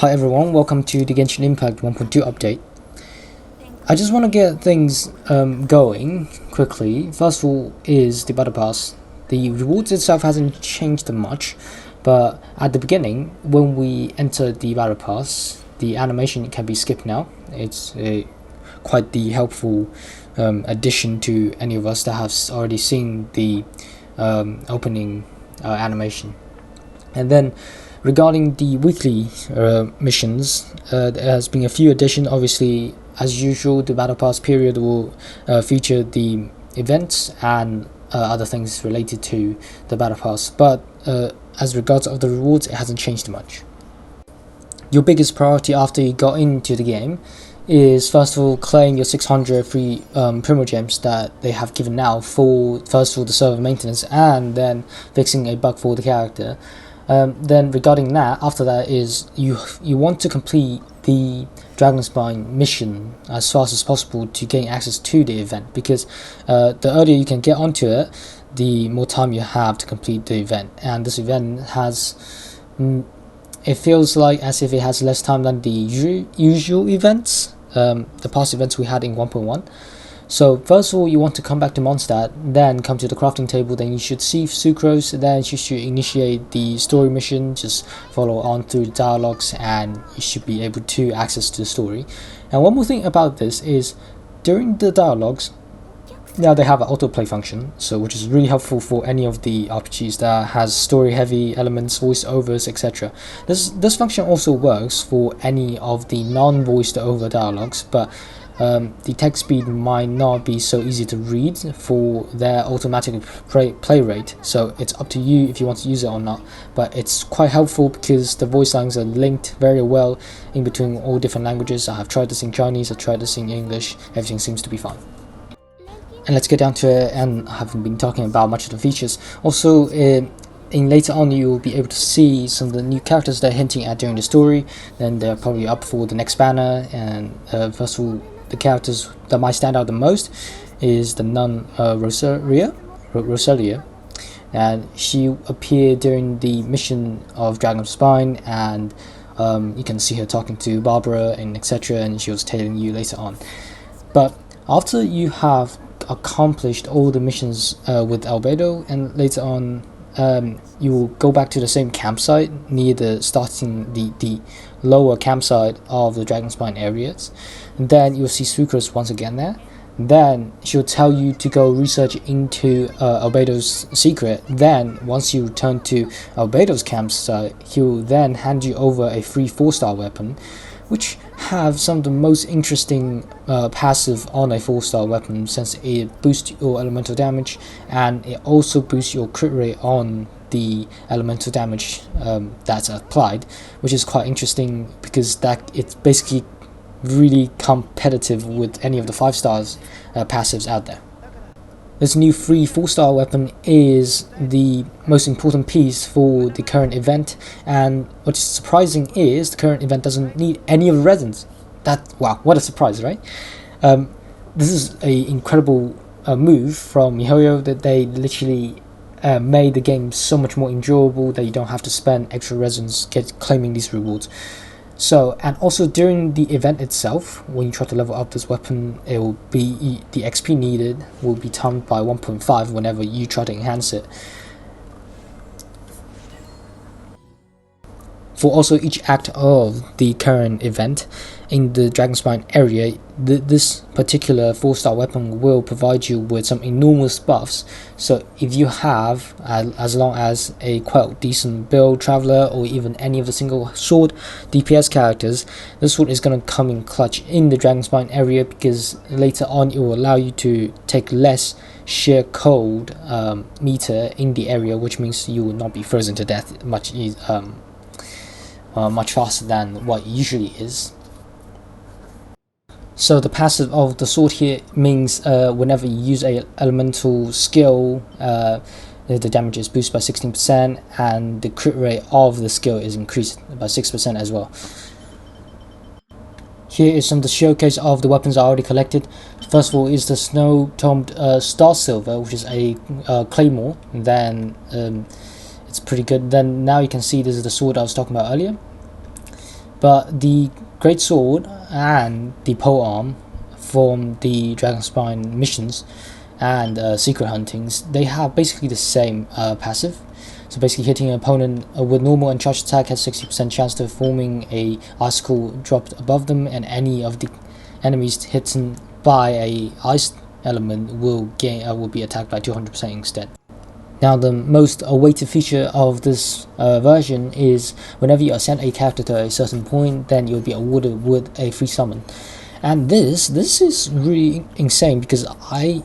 Hi everyone, welcome to the Genshin Impact 1.2 update. I just want to get things going quickly. First of all is the Battle Pass. The rewards itself hasn't changed much, but at the beginning, when we enter the Battle Pass, the animation can be skipped now. It's quite the helpful addition to any of us that have already seen the opening animation. And then regarding the weekly missions, there has been a few additions. Obviously, as usual, the Battle Pass period will feature the events and other things related to the Battle Pass. But as regards of the rewards, it hasn't changed much. Your biggest priority after you got into the game is first of all clearing your 600 free Primogems that they have given now for first of all the server maintenance and then fixing a bug for the character. Then regarding that, after that is you want to complete the Dragonspine mission as fast as possible to gain access to the event, because the earlier you can get onto it, the more time you have to complete the event. And this event has, it feels like as if it has less time than the usual events, the past events we had in 1.1. So first of all, you want to come back to Mondstadt, then come to the crafting table, then you should see Sucrose, then you should initiate the story mission, just follow on through the dialogues and you should be able to access to the story. And one more thing about this is, during the dialogues, now they have an autoplay function, so which is really helpful for any of the RPGs that has story heavy elements, voiceovers, etc. This function also works for any of the non-voiced over dialogues, but the text speed might not be so easy to read for their automatic play rate, so it's up to you if you want to use it or not. But it's quite helpful because the voice lines are linked very well in between all different languages. I have tried this in Chinese, I've tried this in English, everything seems to be fine. And let's get down to it, and I haven't been talking about much of the features. Also, in later on you will be able to see some of the new characters they're hinting at during the story. Then they're probably up for the next banner. And first of all, the characters that might stand out the most is the nun Rosalia, and she appeared during the mission of Dragonspine, and you can see her talking to Barbara and etc., and she was telling you later on. But after you have accomplished all the missions with Albedo, and later on you will go back to the same campsite near the the lower campsite of the Dragonspine areas, and then you'll see Sucrose once again there. Then she'll tell you to go research into Albedo's secret. Then once you return to Albedo's campsite, he'll then hand you over a free 4-star weapon, which have some of the most interesting passive on a 4-star weapon, since it boosts your elemental damage and it also boosts your crit rate on the elemental damage that's applied, which is quite interesting because that it's basically really competitive with any of the 5-stars passives out there. This new free 4-star weapon is the most important piece for the current event, and what's surprising is the current event doesn't need any of the resins. Wow, what a surprise, right? This is an incredible move from MiHoYo, that they literally made the game so much more enjoyable that you don't have to spend extra resins claiming these rewards. So, and also during the event itself, when you try to level up this weapon, it will be the XP needed will be timed by 1.5 whenever you try to enhance it. For also each act of the current event in the Dragonspine area, this particular 4-star weapon will provide you with some enormous buffs. So if you have, as long as a quite decent build traveler or even any of the single sword DPS characters, this one is going to come in clutch in the Dragonspine area, because later on it will allow you to take less sheer cold meter in the area, which means you will not be frozen to death much faster than what usually is. So the passive of the sword here means whenever you use a elemental skill, the damage is boosted by 16% and the crit rate of the skill is increased by 6% as well. Here is some of the showcase of the weapons I already collected. First of all is the Snow-Tomed Star Silver, which is a claymore. Then it's pretty good. Then now you can see this is the sword I was talking about earlier. But the Great Sword and the Pole Arm from the Dragonspine missions and secret huntings, they have basically the same passive. So basically hitting an opponent with normal and charged attack has 60% chance of forming a icicle dropped above them, and any of the enemies hidden by a ice element will be attacked by 200% instead. Now, the most awaited feature of this version is whenever you ascend a character to a certain point, then you'll be awarded with a free summon. And this is really insane, because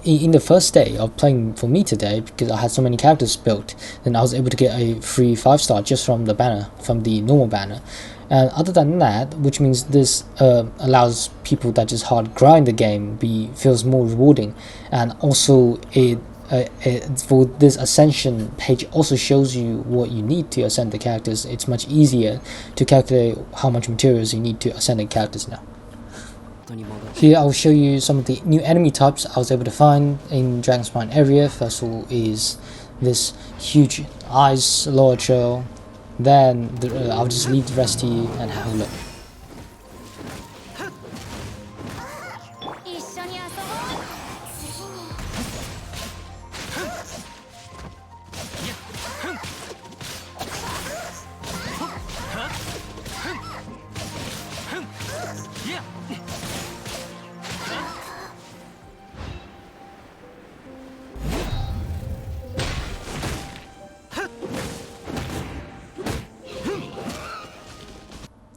in the first day of playing for me today, because I had so many characters built, then I was able to get a free 5-star just from the banner, from the normal banner. And other than that, which means this allows people that just hard grind the game feels more rewarding. And also for this ascension page also shows you what you need to ascend the characters. It's much easier to calculate how much materials you need to ascend the characters now. Here I'll show you some of the new enemy types I was able to find in Dragonspine area. First of all is this huge ice lower trail. Then I'll just leave the rest to you and have a look.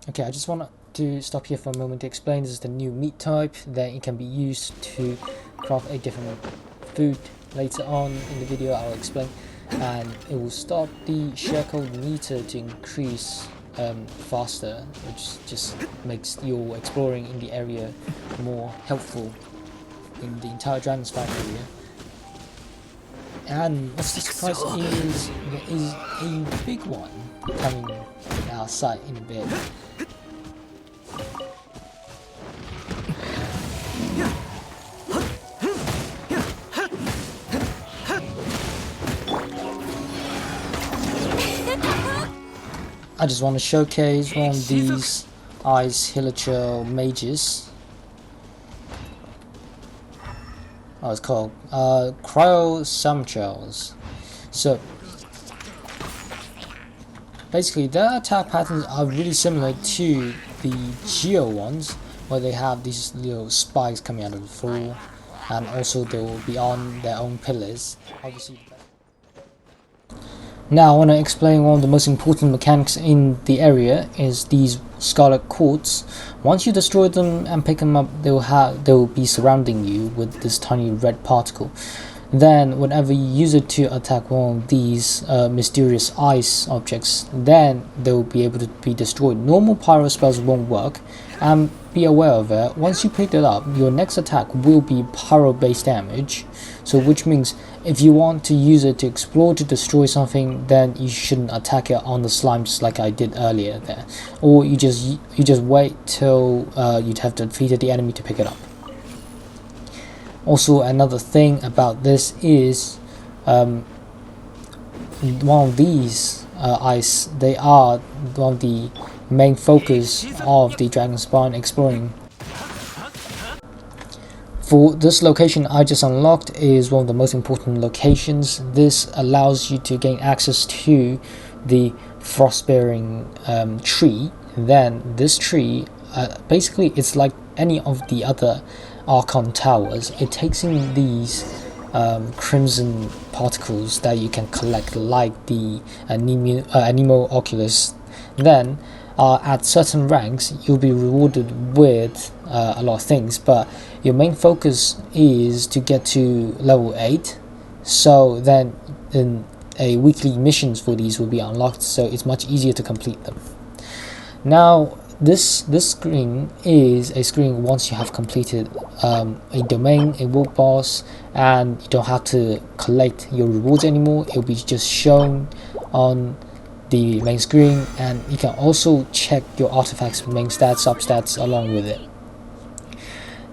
Okay, I just want to stop here for a moment to explain. This is the new meat type that it can be used to craft a different food. Later on in the video I'll explain, and it will stop the share code meter to increase faster, which just makes your exploring in the area more helpful in the entire Dragonspine area. And what's the surprise is there is a big one coming in our sight in a bit. I just want to showcase one of these Ice Hilichurl mages. Oh, it's called Cryo Samchels. So basically their attack patterns are really similar to the Geo ones, where they have these little spikes coming out of the floor, and also they will be on their own pillars. Obviously. Now I want to explain one of the most important mechanics in the area is these Scarlet Quartz. Once you destroy them and pick them up, they will be surrounding you with this tiny red particle. Then whenever you use it to attack one of these mysterious ice objects, then they will be able to be destroyed. Normal pyro spells won't work, and be aware of it. Once you pick it up, your next attack will be pyro based damage. So which means if you want to use it to explore to destroy something, then you shouldn't attack it on the slime just like I did earlier there, or you just wait till you'd have defeated the enemy to pick it up. Also, another thing about this is one of these ice, they are one of the main focus of the Dragonspine exploring. For this location I just unlocked is one of the most important locations. This allows you to gain access to the Frostbearing tree. Then this tree, basically it's like any of the other Archon towers. It takes in these crimson particles that you can collect, like the Anemo Oculus. Then at certain ranks you'll be rewarded with a lot of things, but your main focus is to get to level 8, so then in a weekly missions for these will be unlocked, so it's much easier to complete them. Now this screen is a screen once you have completed a domain, a world boss, and you don't have to collect your rewards anymore. It'll be just shown on the main screen, and you can also check your artifacts, main stats, sub stats along with it.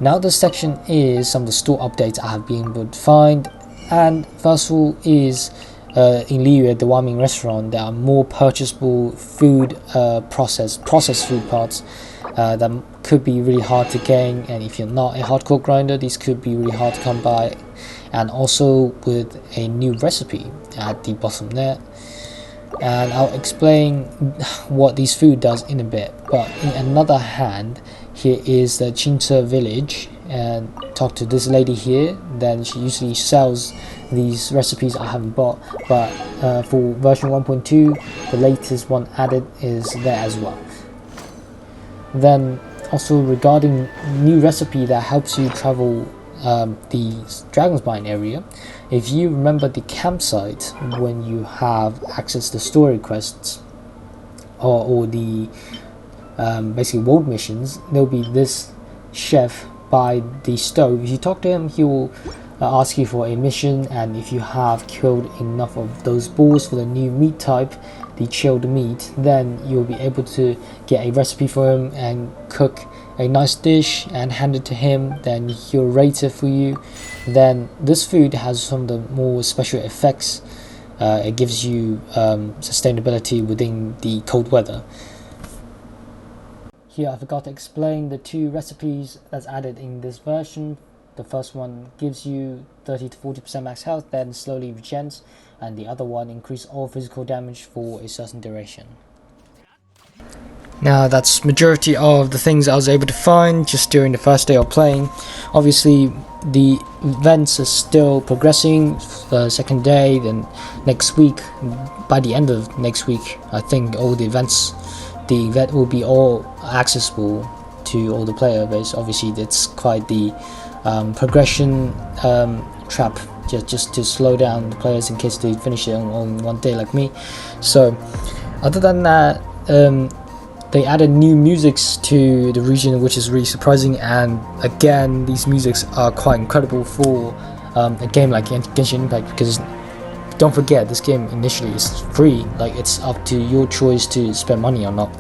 Now this section is some of the store updates I have been able to find, and first of all is in Liu, the Warming restaurant, there are more purchasable food, processed food parts that could be really hard to gain, and if you're not a hardcore grinder, these could be really hard to come by. And also with a new recipe at the bottom there, and I'll explain what this food does in a bit. But in another hand, here is the Chinta village, and talk to this lady here. Then she usually sells these recipes I haven't bought, but for version 1.2, the latest one added is there as well. Then also regarding new recipe that helps you travel the Dragonspine area, if you remember the campsite when you have access to story quests or the basically world missions, there'll be this chef by the stove. If you talk to him, he will ask you for a mission, and if you have killed enough of those bulls for the new meat type, the chilled meat, then you'll be able to get a recipe for him and cook a nice dish and hand it to him. Then he'll rate it for you. Then this food has some of the more special effects. It gives you sustainability within the cold weather. Here I forgot to explain the two recipes that's added in this version. The first one gives you 30 to 40% max health, then slowly regens, and the other one increases all physical damage for a certain duration. Now that's majority of the things I was able to find just during the first day of playing. Obviously the events are still progressing. The second day, then next week, by the end of next week, I think all the event will be all accessible to all the player base. Obviously it's quite the progression trap, just to slow down the players in case they finish it on one day like me. So other than that, they added new musics to the region, which is really surprising, and again these musics are quite incredible for a game like Genshin Impact, because don't forget this game initially is free. Like, it's up to your choice to spend money or not.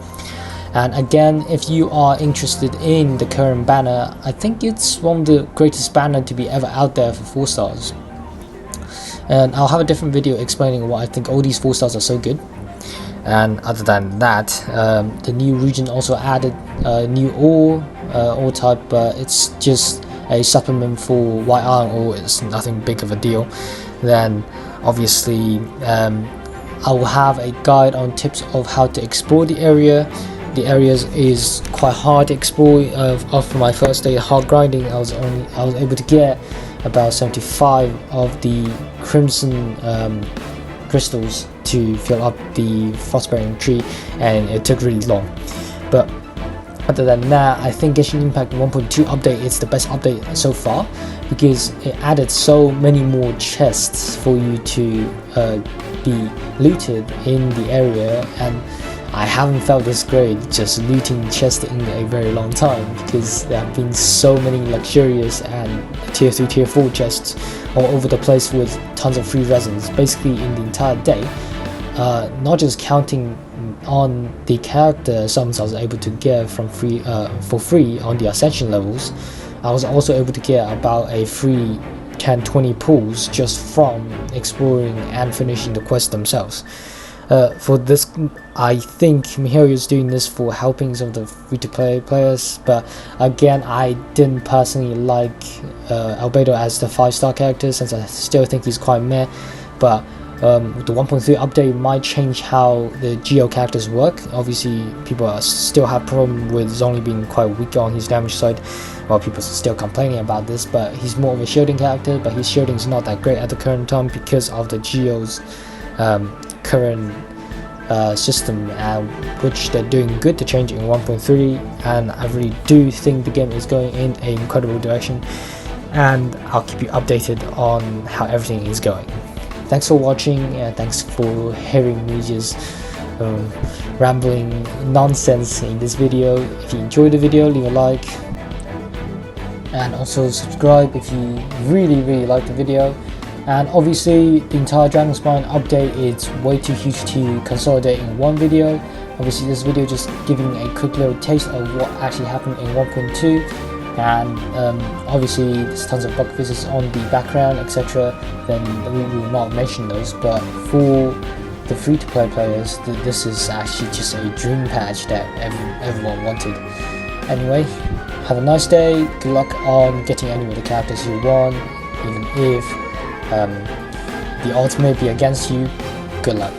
And again, if you are interested in the current banner, I think it's one of the greatest banner to be ever out there for 4 stars. And I'll have a different video explaining why I think all these 4 stars are so good. And other than that, the new region also added new ore type, but it's just a supplement for white iron ore. It's nothing big of a deal. Then obviously I will have a guide on tips of how to explore the area. The areas is quite hard to explore. After my first day of hard grinding, I was able to get about 75 of the Crimson crystals to fill up the Frostbearing tree, and it took really long. But other than that, I think Genshin Impact 1.2 update is the best update so far, because it added so many more chests for you to be looted in the area, and I haven't felt this great just looting chests in a very long time, because there have been so many luxurious and tier 3, tier 4 chests all over the place with tons of free resins, basically in the entire day. Not just counting on the character summons I was able to get from for free on the ascension levels, I was also able to get about a free 10-20 pulls just from exploring and finishing the quests themselves. For this, I think Miharu is doing this for helping some of the free-to-play players, but again, I didn't personally like Albedo as the 5-star character, since I still think he's quite meh. But the 1.3 update might change how the Geo characters work. Obviously, people still have problem with Zhongli being quite weak on his damage side. Well, people are still complaining about this, but he's more of a shielding character, but his shielding is not that great at the current time because of the Geo's current system, which they're doing good to change in 1.3, and I really do think the game is going in an incredible direction, and I'll keep you updated on how everything is going. Thanks for watching, and thanks for hearing me just rambling nonsense in this video. If you enjoyed the video, leave a like, and also subscribe if you really like the video. And obviously the entire Dragonspine update is way too huge to consolidate in one video. Obviously this video just giving a quick little taste of what actually happened in 1.2. and obviously there's tons of bug fixes on the background, etc. Then we will not mention those, but for the free-to-play players, this is actually just a dream patch that everyone wanted. Anyway, have a nice day, good luck on getting any of the characters you want, even if the odds may be against you. Good luck.